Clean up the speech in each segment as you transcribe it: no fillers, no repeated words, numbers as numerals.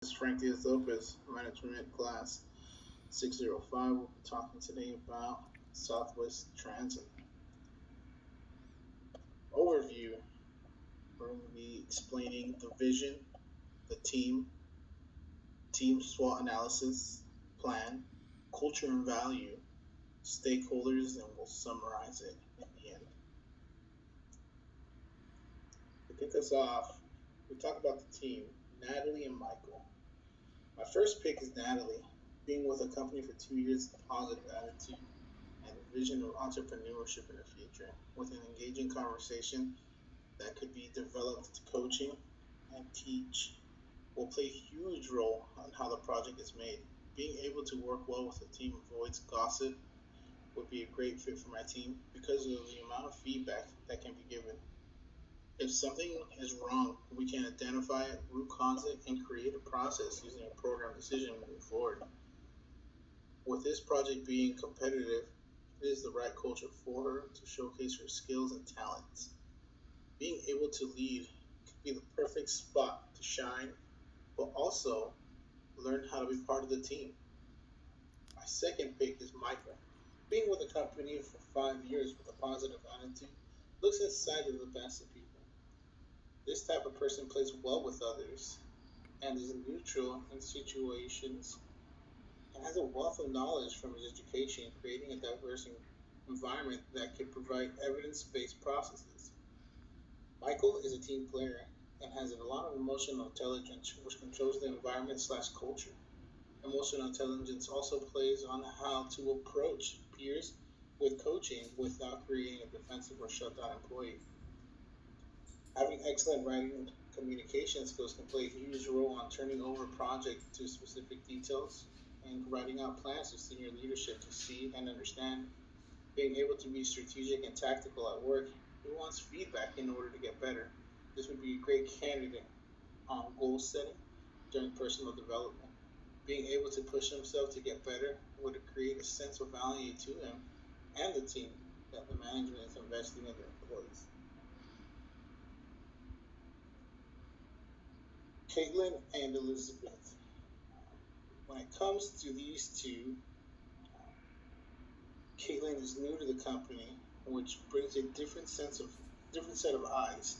This is Frank Diaz Lopez, Management Class 605. We'll be talking today about Southwest Transit. Overview. We're going to be explaining the vision, the team SWOT analysis, plan, culture and value, stakeholders, and we'll summarize it in the end. To kick us off, we talk about the team, Natalie and Michael. My first pick is Natalie. Being with a company for 2 years, a positive attitude, and a vision of entrepreneurship in the future, with an engaging conversation that could be developed to coaching and teach, will play a huge role on how the project is made. Being able to work well with a team avoids gossip would be a great fit for my team because of the amount of feedback that can be given. If something is wrong, we can identify it, root cause it, and create a process using a program decision moving forward. With this project being competitive, it is the right culture for her to showcase her skills and talents. Being able to lead could be the perfect spot to shine, but also learn how to be part of the team. My second pick is Michael. Being with the company for 5 years with a positive attitude looks inside of the best of people. This type of person plays well with others and is neutral in situations and has a wealth of knowledge from his education, creating a diverse environment that could provide evidence-based processes. Michael is a team player and has a lot of emotional intelligence, which controls the environment slash culture. Emotional intelligence also plays on how to approach peers with coaching without creating a defensive or shut down employee. Having excellent writing and communication skills can play a huge role on turning over a project to specific details and writing out plans to senior leadership to see and understand. Being able to be strategic and tactical at work, he wants feedback in order to get better. This would be a great candidate on goal setting during personal development. Being able to push himself to get better would create a sense of value to him and the team that the management is investing in their employees. Caitlin and Elizabeth. When it comes to these two, Caitlin is new to the company, which brings a different set of eyes.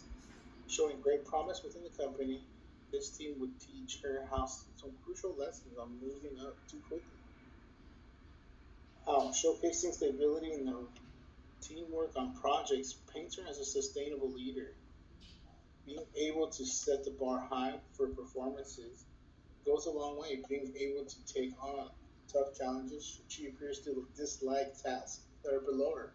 Showing great promise within the company, this team would teach her how some crucial lessons on moving up too quickly. Showcasing stability in the teamwork on projects paints her as a sustainable leader. Being able to set the bar high for performances goes a long way. Being able to take on tough challenges, she appears to dislike tasks that are below her.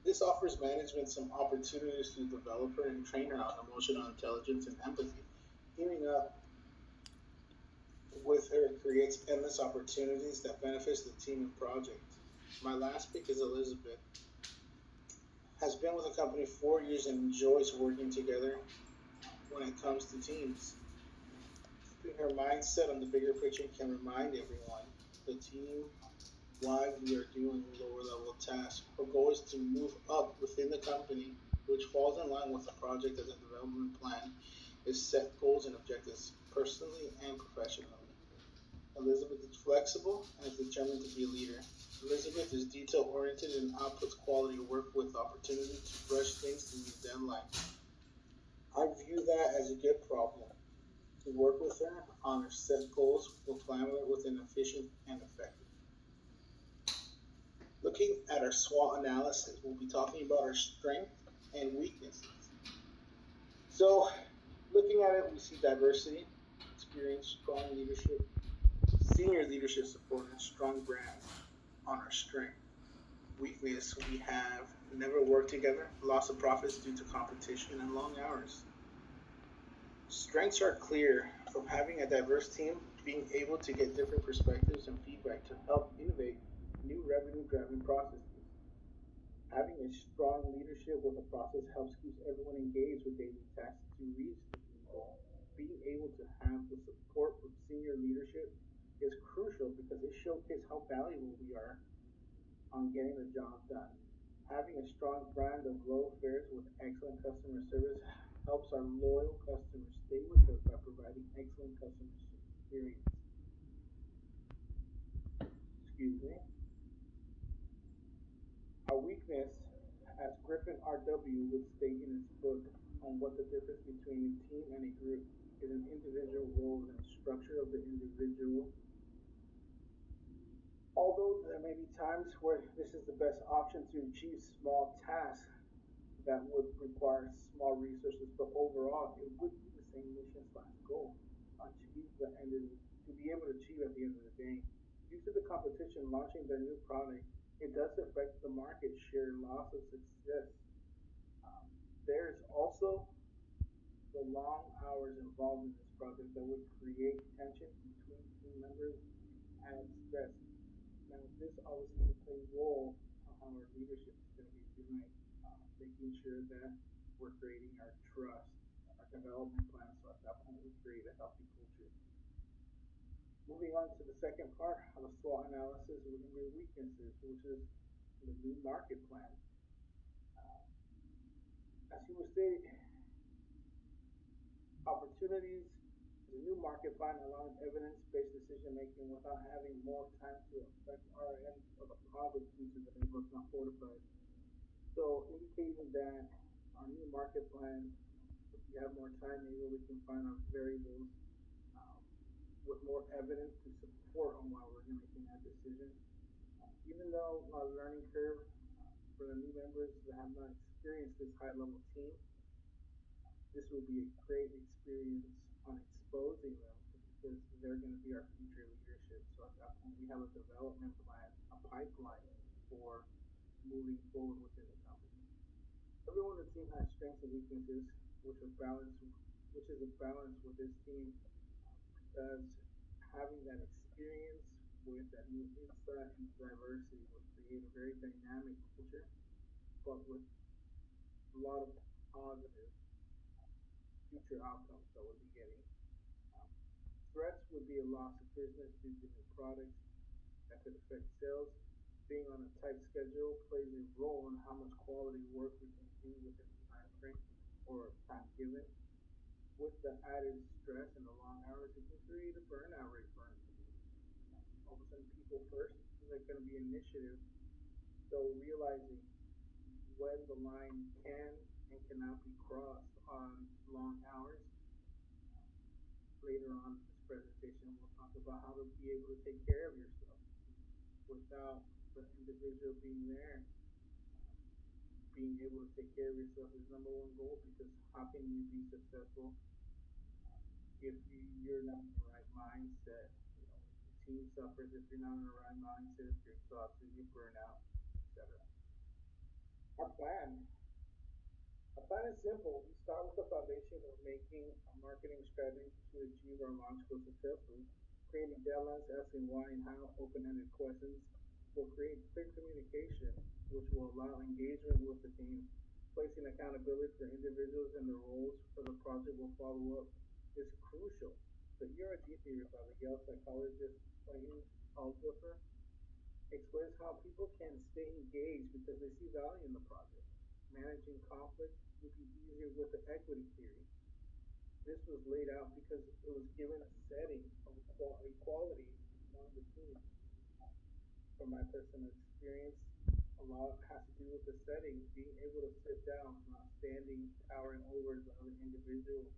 This offers management some opportunities to develop her and train her on emotional intelligence and empathy. Teaming up with her creates endless opportunities that benefits the team and project. My last pick is Elizabeth. Has been with the company 4 years and enjoys working together when it comes to teams. Keeping her mindset on the bigger picture can remind everyone the team why we are doing lower level tasks. Her goal is to move up within the company, which falls in line with the project as a development plan is set goals and objectives personally and professionally. Elizabeth is flexible and is determined to be a leader. Elizabeth is detail oriented and outputs quality work with opportunity to rush things to meet deadlines. I view that as a good problem. To work with her on her set goals will plan it within efficient and effective. Looking at our SWOT analysis, we'll be talking about our strengths and weaknesses. So, looking at it, we see diversity, experience, strong leadership, senior leadership support, and strong brand on our strength. Weakness, we have never worked together, loss of profits due to competition, and long hours. Strengths are clear from having a diverse team, being able to get different perspectives and feedback to help innovate new revenue driving processes. Having a strong leadership with a process helps keep everyone engaged with daily tasks to reach the team goal. Being able to have the support from senior leadership is crucial because it showcases how valuable we are on getting the job done. Having a strong brand of low fares with excellent customer service helps our loyal customers stay with us by providing excellent customer service. experience. Excuse me. Our weakness, as Griffin R.W. would state in his book on what the difference between a team and a group is an individual role and structure of the individual. Although there may be times where this is the best option to achieve small tasks that would require small resources, but overall it would be the same mission slash goal. Achieve the end of to be able to achieve at the end of the day. Due to the competition launching their new product, it does affect the market share loss of success. Um, there's also the long hours involved in this project that would create tension between team members and stress. Now, this obviously plays a role on how our leadership is going to be doing, making sure that we're creating our trust, our development plan, so at that point we create a healthy culture. Moving on to the second part of the SWOT analysis of your weaknesses, which is the new market plan. Uh, as you were stating, opportunities, the new market plan allows evidence-based decision making without having more time to affect our end of the product due to the neighborhood not fortified. So indicating that our new market plan, if we have more time, maybe we can find our variables um, with more evidence to support on why we're making that decision. Even though our learning curve for the new members that have not experienced this high level team, this will be a great experience on exposing them because they're going to be our future leadership. So at that point, we have a development plan, a pipeline for moving forward within the company. Everyone on the team has strengths and weaknesses, which is a balance with this team because having that experience with that new insight and diversity will create a very dynamic culture, but with a lot of positive future outcomes that we'll be getting. Um, Threats would be a loss of business due to new products that could affect sales. Being on a tight schedule plays a role in how much quality work we can do within the time frame or time given. With the added stress and the long hours, it can create a burnout rate for individuals. All of a sudden, people first, there's going to be initiative. So realizing when the line can and cannot be crossed on long hours. Later on in this presentation, we'll talk about how to be able to take care of yourself without the individual being there. Being able to take care of yourself is number one goal because how can you be successful if you're not in the right mindset? You know, the team suffers if you're not in the right mindset, if you're exhausted, you burn out, etc. Our plan. Our plan is simple. We start with the foundation of making a marketing strategy to achieve our launch goals successfully. Creating deadlines, asking why and how, open-ended questions will create clear communication, which will allow engagement with the team. Placing accountability for individuals and their roles for the project will follow up is crucial. The ERG theory by the Yale psychologist Clayton Aldifer explains how people can stay engaged because they see value in the project. Managing conflict would be easier with the equity theory. This was laid out because it was given a setting of equality among the team. From my personal experience, a lot has to do with the setting, being able to sit down, not standing, towering over the other individual,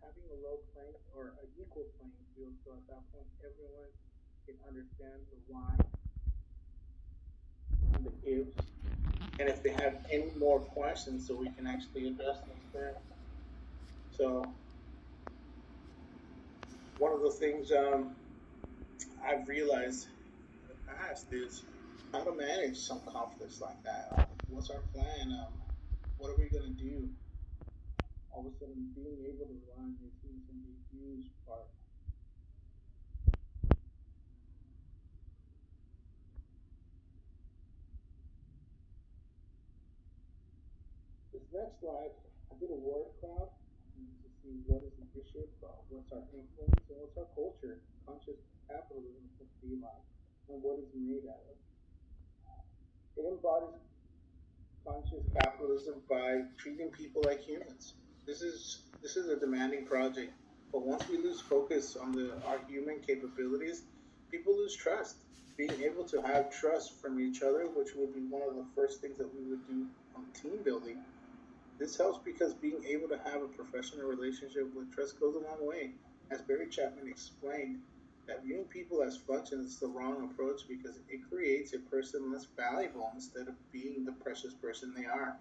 having a low playing or an equal playing field. So at that point, everyone can understand the why and the ifs, and if they have any more questions, so we can actually address them there. So one of the things I've realized in the past is how to manage some conflicts like that. What's our plan? What are we going to do? All of a sudden, being able to rely on your team is going to be a huge part. This next slide, I did a word cloud to see what is leadership, what's our influence, and what's our culture. Conscious capitalism is supposed to be like, and what it's made out of. It embodies conscious capitalism by treating people like humans. This is a demanding project. But once we lose focus on our human capabilities, people lose trust. Being able to have trust from each other, which would be one of the first things that we would do on team building, this helps because being able to have a professional relationship with trust goes a long way. As Barry Chapman explained, that viewing people as functions is the wrong approach because it creates a person less valuable instead of being the precious person they are.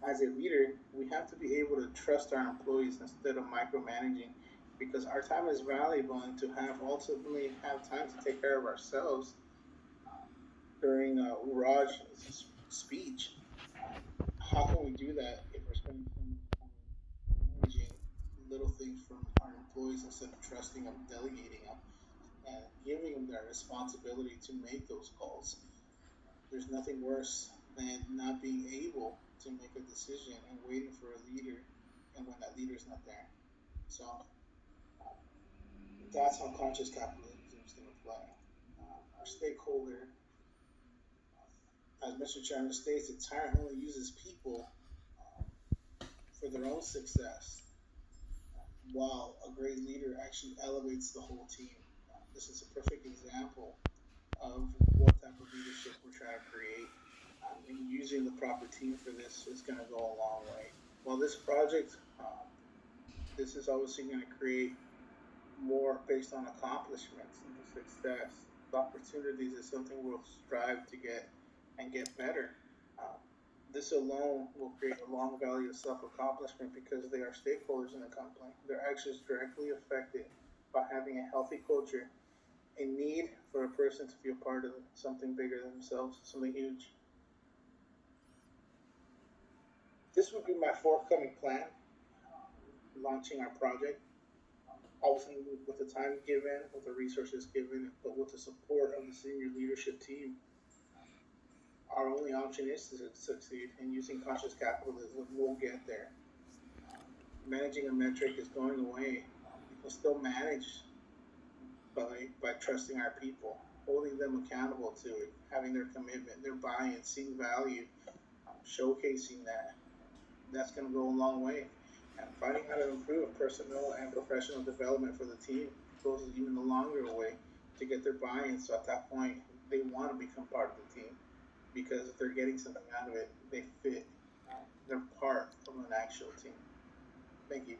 As a leader, we have to be able to trust our employees instead of micromanaging because our time is valuable and to have ultimately have time to take care of ourselves during Raj's speech. How can we do that if we're spending so much time managing little things from our employees instead of trusting them, delegating them, and giving them that responsibility to make those calls? There's nothing worse than not being able to make a decision and waiting for a leader, and when that leader is not there. So that's how conscious capitalism is going to play. Our stakeholder, as Mr. Chairman states, the tyrant only uses people for their own success, while a great leader actually elevates the whole team. This is a perfect example of what type of leadership we're trying to create. And using the proper team for this is going to go a long way. Well, this project, this is obviously going to create more based on accomplishments and the success. The opportunities is something we'll strive to get and get better. Uh, this alone will create a long value of self accomplishment because they are stakeholders in the company. Their actions directly affected by having a healthy culture, a need for a person to feel part of something bigger than themselves, something huge. This would be my forthcoming plan, launching our project. Obviously, with the time given, with the resources given, but with the support of the senior leadership team, our only option is to succeed. And using conscious capitalism, we'll get there. Managing a metric is going away. We can still manage by trusting our people, holding them accountable to it, having their commitment, their buy-in, seeing value, showcasing that. That's going to go a long way. And finding how to improve personal and professional development for the team goes even a longer way to get their buy-in. So at that point, they want to become part of the team because if they're getting something out of it, they fit. They're part of an actual team. Thank you.